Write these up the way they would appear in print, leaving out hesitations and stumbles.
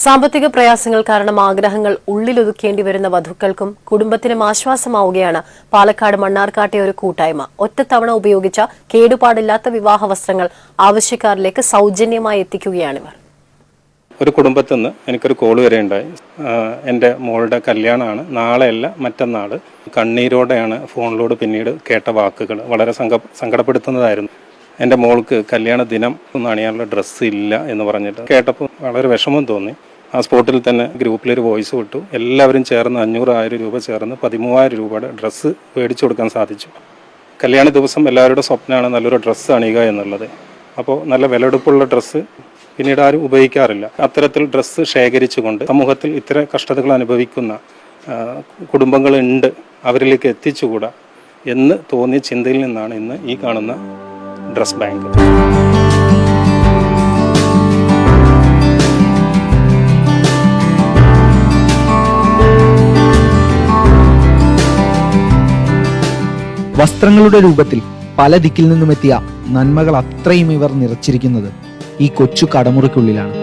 സാമ്പത്തിക പ്രയാസങ്ങൾ കാരണം ആഗ്രഹങ്ങൾ ഉള്ളിലൊതുക്കേണ്ടി വരുന്ന വധുക്കൾക്കും കുടുംബത്തിനും ആശ്വാസമാവുകയാണ് പാലക്കാട് മണ്ണാർക്കാട്ടെ ഒരു കൂട്ടായ്മ. ഒറ്റത്തവണ ഉപയോഗിച്ച കേടുപാടില്ലാത്ത വിവാഹ വസ്ത്രങ്ങൾ ആവശ്യക്കാരിലേക്ക് സൗജന്യമായി എത്തിക്കുകയാണിവർ. ഒരു കുടുംബത്തിൽ നിന്ന് എനിക്കൊരു കോൾ വരെയുണ്ടായി. എൻ്റെ മോളുടെ കല്യാണമാണ്, നാളെയല്ല മറ്റന്നാൾ. കണ്ണീരോടെയാണ് ഫോണിലൂടെ പിന്നീട് കേട്ട വാക്കുകൾ. വളരെ സങ്കടപ്പെടുത്തുന്നതായിരുന്നു. എൻ്റെ മോൾക്ക് കല്യാണ ദിനം അണിയാനുള്ള ഡ്രസ്സ് ഇല്ല എന്ന് പറഞ്ഞിട്ട് കേട്ടപ്പോൾ വളരെ വിഷമം തോന്നി. ആ സ്പോട്ടിൽ തന്നെ ഗ്രൂപ്പിലൊരു വോയിസ് വിട്ടു. എല്ലാവരും ചേർന്ന് 500,000 രൂപ ചേർന്ന് 13,000 രൂപയുടെ ഡ്രസ്സ് മേടിച്ചു കൊടുക്കാൻ സാധിച്ചു. കല്യാണ ദിവസം എല്ലാവരുടെ സ്വപ്നമാണ് നല്ലൊരു ഡ്രസ്സ് അണിയുക എന്നുള്ളത്. അപ്പോൾ നല്ല വിലയെടുപ്പുള്ള ഡ്രസ്സ് പിന്നീട് ആരും ഉപയോഗിക്കാറില്ല. അത്തരത്തിൽ ഡ്രസ്സ് ശേഖരിച്ചുകൊണ്ട് സമൂഹത്തിൽ ഇത്തരം കഷ്ടതകൾ അനുഭവിക്കുന്ന കുടുംബങ്ങളുണ്ട്, അവരിലേക്ക് എത്തിച്ചുകൂടാ എന്ന് തോന്നിയ ചിന്തയിൽ നിന്നാണ് ഇന്ന് ഈ കാണുന്ന ഡ്രസ് ബാങ്ക്. വസ്ത്രങ്ങളുടെ രൂപത്തിൽ പല ദിക്കിൽ നിന്നുമെത്തിയ നന്മകൾ അത്രയും ഇവർ നിറച്ചിരിക്കുന്നത് ഈ കൊച്ചു കടമുറിക്കുള്ളിലാണ്.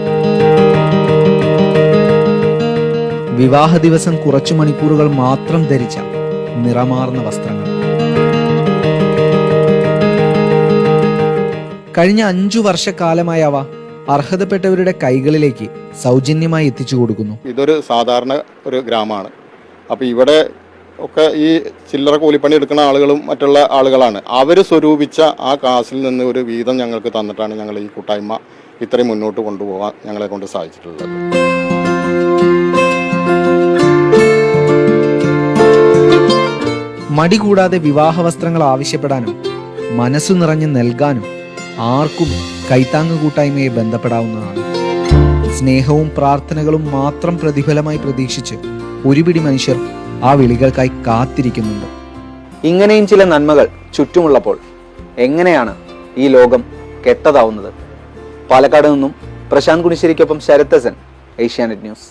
വിവാഹ ദിവസം കുറച്ചു മണിക്കൂറുകൾ മാത്രം ധരിച്ച നിറമാർന്ന വസ്ത്രങ്ങൾ കഴിഞ്ഞ 5 വർഷക്കാലമായി അവ അർഹതപ്പെട്ടവരുടെ കൈകളിലേക്ക് സൗജന്യമായി എത്തിച്ചു കൊടുക്കുന്നു. ഇതൊരു സാധാരണ ഒരു ഗ്രാമമാണ്. അപ്പോൾ ഇവിടെ ഒക്കെ ഈ ചില്ലറ കൂലിപ്പണി എടുക്കുന്ന ആളുകളും മറ്റുള്ള ആളുകളാണ്. അവർ സ്വരൂപിച്ച ആ കാശിൽ നിന്ന് ഒരു വീതം ഞങ്ങൾക്ക് തന്നിട്ടാണ് ഞങ്ങൾ ഈ കൂട്ടായ്മ ഇത്രയും മുന്നോട്ട് കൊണ്ടുപോകാൻ ഞങ്ങളെ കൊണ്ട് സാധിച്ചിട്ടുള്ളത്. മടി കൂടാതെ വിവാഹ വസ്ത്രങ്ങൾ ആവശ്യപ്പെടാനും മനസ്സു നിറഞ്ഞ് നൽകാനും ആർക്കും കൈത്താങ്ങ് കൂട്ടായ്മയെ ബന്ധപ്പെടാവുന്നതാണ്. സ്നേഹവും പ്രാർത്ഥനകളും മാത്രം പ്രതിഫലമായി പ്രതീക്ഷിച്ച് ഒരുപിടി മനുഷ്യർ ആ വിളികൾക്കായി കാത്തിരിക്കുന്നുണ്ട്. ഇങ്ങനെയും ചില നന്മകൾ ചുറ്റുമുള്ളപ്പോൾ എങ്ങനെയാണ് ഈ ലോകം കെട്ടതാവുന്നത്? പാലക്കാട് നിന്നും പ്രശാന്ത് കുണിശ്ശേരിക്കൊപ്പം ശരത് ഹസൻ, ഏഷ്യാനെറ്റ് ന്യൂസ്.